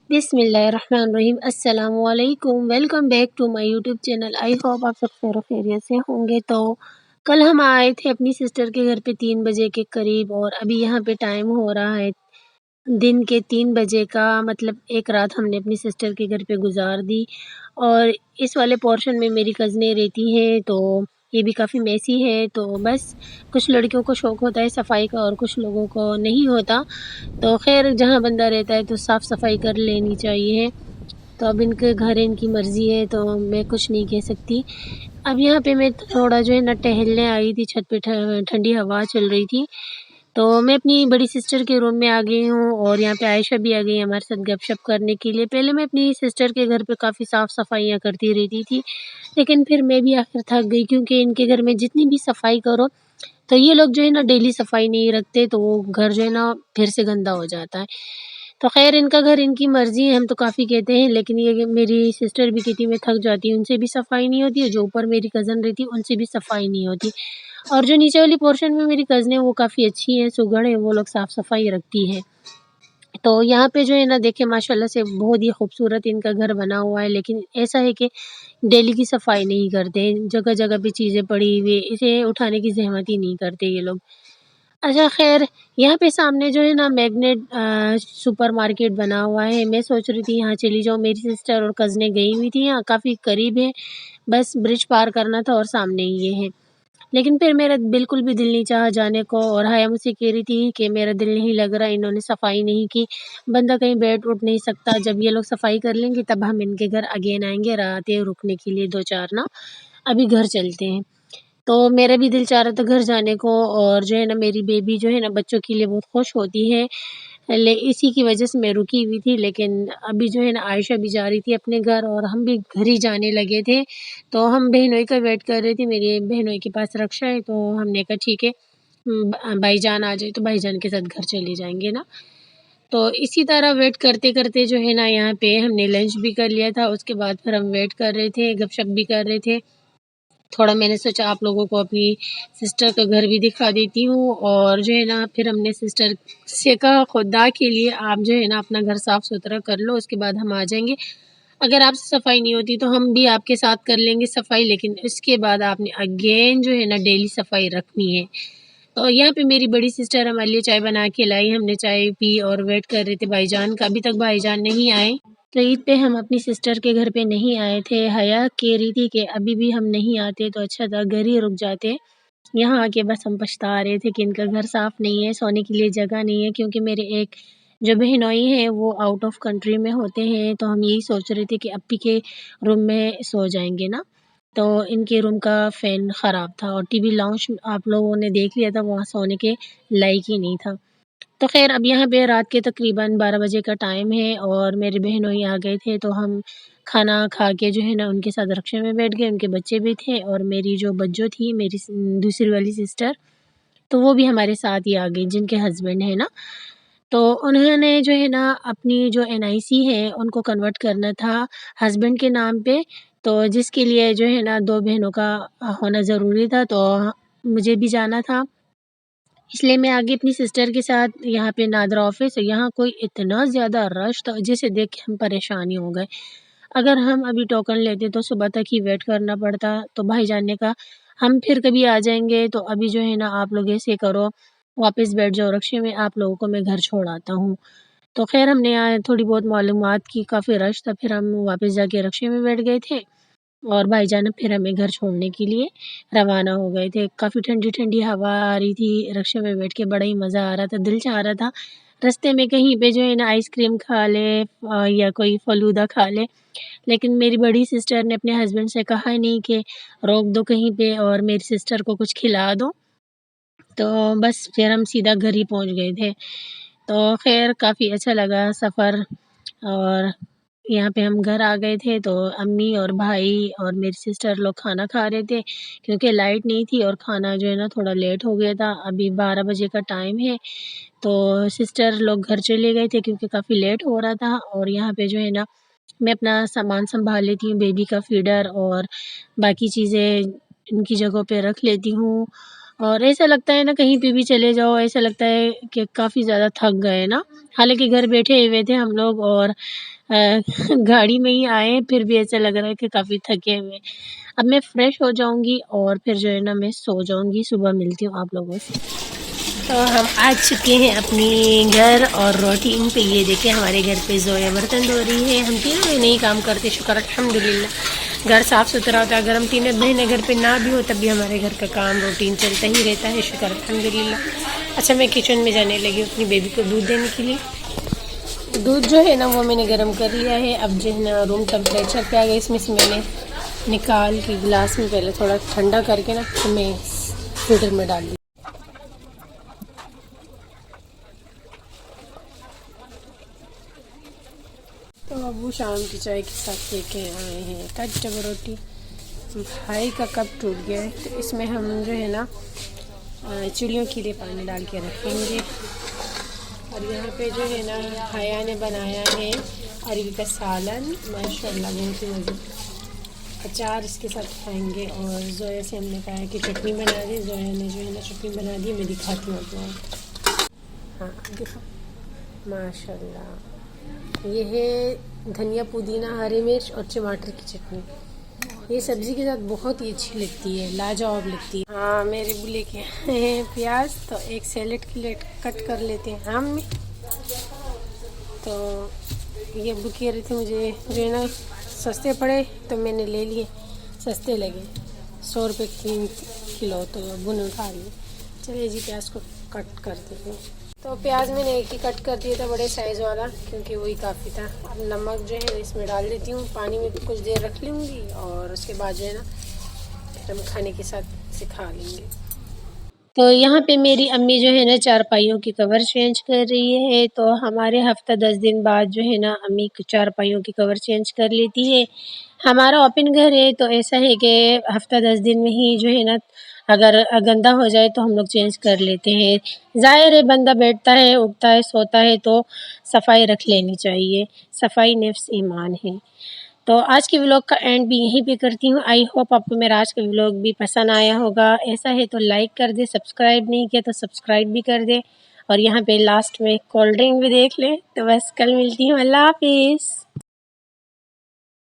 बिस्मिल्लाहिर्रहमानिर्रहीम अस्सलामुअलैकुम। Welcome back to my YouTube channel. I hope आप सब खैर खैरियत से होंगे। तो कल हम आए थे अपनी सिस्टर के घर पे 3 बजे के करीब, और अभी यहाँ पे टाइम हो रहा है दिन के 3 बजे का। मतलब एक रात हमने अपनी सिस्टर के घर पे गुजार दी। और इस वाले पोर्शन में मेरी कज़नें रहती हैं, तो ये भी काफ़ी मेसी है। तो बस कुछ लड़कियों को शौक़ होता है सफाई का और कुछ लोगों को नहीं होता। तो खैर जहाँ बंदा रहता है तो साफ़ सफाई कर लेनी चाहिए। तो अब इनके घर है, इनकी मर्ज़ी है, तो मैं कुछ नहीं कह सकती। अब यहाँ पे मैं थोड़ा जो है ना टहलने आई थी, छत पे ठंडी हवा चल रही थी। तो मैं अपनी बड़ी सिस्टर के रूम में आ गई हूँ, और यहाँ पे आयशा भी आ गई हमारे साथ गपशप करने के लिए। पहले मैं अपनी सिस्टर के घर पे काफ़ी साफ़ सफाइयाँ करती रहती थी, लेकिन फिर मैं भी आखिर थक गई, क्योंकि इनके घर में जितनी भी सफाई करो तो ये लोग जो है ना डेली सफाई नहीं रखते, तो वो घर जो है ना फिर से गंदा हो जाता है। तो खैर इनका घर, इनकी मर्ज़ी है, हम तो काफ़ी कहते हैं, लेकिन ये मेरी सिस्टर भी कहती मैं थक जाती हूँ, उनसे भी सफाई नहीं होती है। जो ऊपर मेरी कज़न रहती है उनसे भी सफाई नहीं होती। और जो नीचे वाली पोर्शन में मेरी कज़न है वो काफ़ी अच्छी हैं, सुघड़ हैं, वो लोग साफ़ सफाई रखती हैं। तो यहाँ पे जो है ना देखिए माशाल्लाह से बहुत ही खूबसूरत इनका घर बना हुआ है, लेकिन ऐसा है कि डेली की सफाई नहीं करते। जगह-जगह पे चीज़ें पड़ी हुई, इसे उठाने की ज़हमत ही नहीं करते ये लोग। अच्छा ख़ैर, यहाँ पे सामने जो है ना मैग्नेट सुपरमार्केट बना हुआ है। मैं सोच रही थी यहाँ चली जाऊँ, मेरी सिस्टर और कज़नें गई हुई थी, यहाँ काफ़ी करीब है, बस ब्रिज पार करना था और सामने ही ये है। लेकिन फिर मेरा बिल्कुल भी दिल नहीं चाहा जाने को, और हाया मुझसे कह रही थी कि मेरा दिल नहीं लग रहा, इन्होंने सफाई नहीं की, बंदा कहीं बैठ उठ नहीं सकता, जब ये लोग सफाई कर लेंगे तब हम इनके घर अगेन आएँगे रातें रुकने के लिए 2-4 ना, अभी घर चलते हैं। तो मेरा भी दिल चाह रहा था घर जाने को, और जो है ना मेरी बेबी जो है ना बच्चों के लिए बहुत खुश होती है। ले इसी की वजह से मैं रुकी हुई थी, लेकिन अभी जो है ना आयशा भी जा रही थी अपने घर, और हम भी घर ही जाने लगे थे। तो हम बहनोई का वेट कर रहे थे, मेरी बहनोई के पास रक्षा है, तो हमने कहा ठीक है, भाईजान आ जाए तो भाईजान के साथ घर चले जाएँगे ना। तो इसी तरह वेट करते-करते जो है ना यहाँ पे हमने लंच भी कर लिया था, उसके बाद फिर हम वेट कर रहे थे, गपशप भी कर रहे थे। थोड़ा मैंने सोचा आप लोगों को अपनी सिस्टर का घर भी दिखा देती हूँ, और जो है ना फिर हमने सिस्टर से कहा खुदा के लिए आप जो है ना अपना घर साफ़-सुथरा कर लो, उसके बाद हम आ जाएँगे। अगर आपसे सफाई नहीं होती तो हम भी आपके साथ कर लेंगे सफाई, लेकिन इसके बाद आपने अगेन जो है ना डेली सफाई रखनी है। तो यहाँ पे मेरी बड़ी सिस्टर हमारे लिए चाय बना के लाई, हमने चाय पी और वेट कर रहे थे भाईजान का, अभी तक भाईजान नहीं आए। तो ईद पे हम अपनी सिस्टर के घर पे नहीं आए थे। हया कह रही थी कि अभी भी हम नहीं आते तो अच्छा था, घर ही रुक जाते। यहाँ आके बस हम पछता रहे थे कि इनका घर साफ़ नहीं है, सोने के लिए जगह नहीं है, क्योंकि मेरे एक जो बहनोई हैं वो आउट ऑफ कंट्री में होते हैं, तो हम यही सोच रहे थे कि अप्पी के रूम में सो जाएँगे ना। तो इनके रूम का फ़ैन ख़राब था, और टीवी लाउंज आप लोगों ने देख लिया था, वहाँ सोने के लायक ही नहीं था। तो ख़ैर अब यहाँ पे रात के तकरीबन 12 बजे का टाइम है, और मेरे बहनोई आ गए थे, तो हम खाना खा के जो है ना उनके साथ रिक्शे में बैठ गए, उनके बच्चे भी थे, और मेरी जो बज्जो थी, मेरी दूसरी वाली सिस्टर, तो वो भी हमारे साथ ही आ गई, जिनके हस्बैंड है ना। तो उन्होंने जो है ना अपनी जो एनआईसी है उनको कन्वर्ट करना था हस्बैंड के नाम पे, तो जिसके लिए जो है ना 2 बहनों का होना ज़रूरी था, तो मुझे भी जाना था। इसलिए मैं आगे अपनी सिस्टर के साथ यहाँ पे नादरा ऑफ़िस, यहाँ कोई इतना ज़्यादा रश था जिसे देख के हम परेशान ही हो गए। अगर हम अभी टोकन लेते तो सुबह तक ही वेट करना पड़ता, तो भाईजान ने कहा हम फिर कभी आ जाएँगे, तो अभी जो है ना आप लोग ऐसे करो, वापस बैठ जाओ रिक्शे में, आप लोगों को मैं घर छोड़ आता हूँ। तो ख़ैर हमने यहाँ थोड़ी बहुत मालूमात की, काफ़ी रश था, फिर हम वापस जाके रिक्शे में बैठ गए थे, और भाईजान फिर हमें घर छोड़ने के लिए रवाना हो गए थे। काफ़ी ठंडी-ठंडी हवा आ रही थी, रिक्शे में बैठ के बड़ा ही मज़ा आ रहा था। दिल चाह रहा था रास्ते में कहीं पे जो है ना आइसक्रीम खा लें, या कोई फ़लूदा खा लें, लेकिन मेरी बड़ी सिस्टर ने अपने हस्बैंड से कहा नहीं कि रोक दो कहीं पे और मेरी सिस्टर को कुछ खिला दो। तो बस फिर हम सीधा घर ही पहुँच गए थे। तो ख़ैर काफ़ी अच्छा लगा सफ़र, और यहाँ पे हम घर आ गए थे, तो अम्मी और भाई और मेरी सिस्टर लोग खाना खा रहे थे, क्योंकि लाइट नहीं थी और खाना जो है ना थोड़ा लेट हो गया था। अभी 12 बजे का टाइम है, तो सिस्टर लोग घर चले गए थे क्योंकि काफ़ी लेट हो रहा था, और यहाँ पे जो है ना मैं अपना सामान सँभाल लेती हूँ, बेबी का फ़ीडर और बाकी चीज़ें इनकी जगहों पे रख लेती हूँ। और ऐसा लगता है ना कहीं पे भी चले जाओ ऐसा लगता है कि काफ़ी ज़्यादा थक गए ना। हालाँकि घर बैठे हुए थे हम लोग और गाड़ी में ही आए फिर भी ऐसा लग रहा है कि काफ़ी थके हुए। अब मैं फ्रेश हो जाऊँगी और फिर जो है ना मैं सो जाऊँगी। सुबह मिलती हूँ आप लोगों से। तो हम आ चुके हैं अपनी घर और रूटीन पे। ये देखिए हमारे घर पे ज़ोया बर्तन धो रही है। हम तीनों में नहीं काम करते, शुक्र अल्हम्दुलिल्लाह। घर साफ़ सुथरा होता है। अगर हम तीनों बहनें घर पे ना भी हो तब भी हमारे घर का काम रूटीन चलता ही रहता है, शुक्र अल्हम्दुलिल्लाह। अच्छा मैं किचन में जाने लगी हूँ अपनी बेबी को दूध देने के लिए। दूध जो है ना वो मैंने गर्म कर लिया है। अब जो है ना रूम टेम्परेचर पे आ गया। इसमें से मैंने निकाल के गिलास में पहले थोड़ा ठंडा करके ना तो मैं फिल्टर में डाल दी। तो अब वो शाम की चाय के साथ लेके आए हैं कच्चा रोटी। भाई का कप टूट गया है तो इसमें हम जो है ना चिड़ियों के लिए पानी डाल के रखेंगे। और यहाँ पे जो है ना हया ने बनाया है अरबी का सालन, माशाल्लाह बहुत ही मज़े। अचार इसके साथ खाएंगे। और जोया से हमने कहा कि चटनी बना दी। जोया ने जो है ना चटनी बना दी। मैं दिखाती हूँ आपको। हाँ देखो माशाल्लाह, ये है धनिया पुदीना हरी मिर्च और टमाटर की चटनी। ये सब्ज़ी के साथ बहुत ही अच्छी लगती है, लाजवाब लगती है। हाँ मेरे बुले के हैं प्याज तो एक सैलेड के लिए कट कर लेते हैं हम। तो ये अब्बू कह रहे थे मुझे जो है ना सस्ते पड़े तो मैंने ले लिए, सस्ते लगे 100 रुपये 3 किलो तो अब्बू ने उठा लिए। चलिए जी प्याज को कट कर देते हैं। तो प्याज मैंने एक ही कट कर दिया था बड़े साइज़ वाला क्योंकि वही काफ़ी था। अब नमक जो है इसमें डाल देती हूँ, पानी में कुछ देर रख लूँगी और उसके बाद जो है ना फिर हम खाने के साथ इसे खा लेंगे। तो यहाँ पे मेरी अम्मी जो है ना चारपाइयों की कवर चेंज कर रही है। तो हमारे हफ्ता 10 दिन बाद जो है ना अम्मी चारपाइयों की कवर चेंज कर लेती है। हमारा ओपन घर है तो ऐसा है कि हफ्ता 10 दिन में ही जो है ना अगर गंदा हो जाए तो हम लोग चेंज कर लेते हैं। ज़ाहिर है बंदा बैठता है, उठता है, सोता है तो सफाई रख लेनी चाहिए। सफाई नेफ्स ईमान है। तो आज के व्लॉग का एंड भी यहीं पे करती हूँ। आई होप आपको मेरा आज का व्लॉग भी पसंद आया होगा। ऐसा है तो लाइक कर दे, सब्सक्राइब नहीं किया तो सब्सक्राइब भी कर दे और यहाँ पे लास्ट में कोल्ड ड्रिंक भी देख लें। तो बस कल मिलती हूँ। अल्लाह हाफिज़।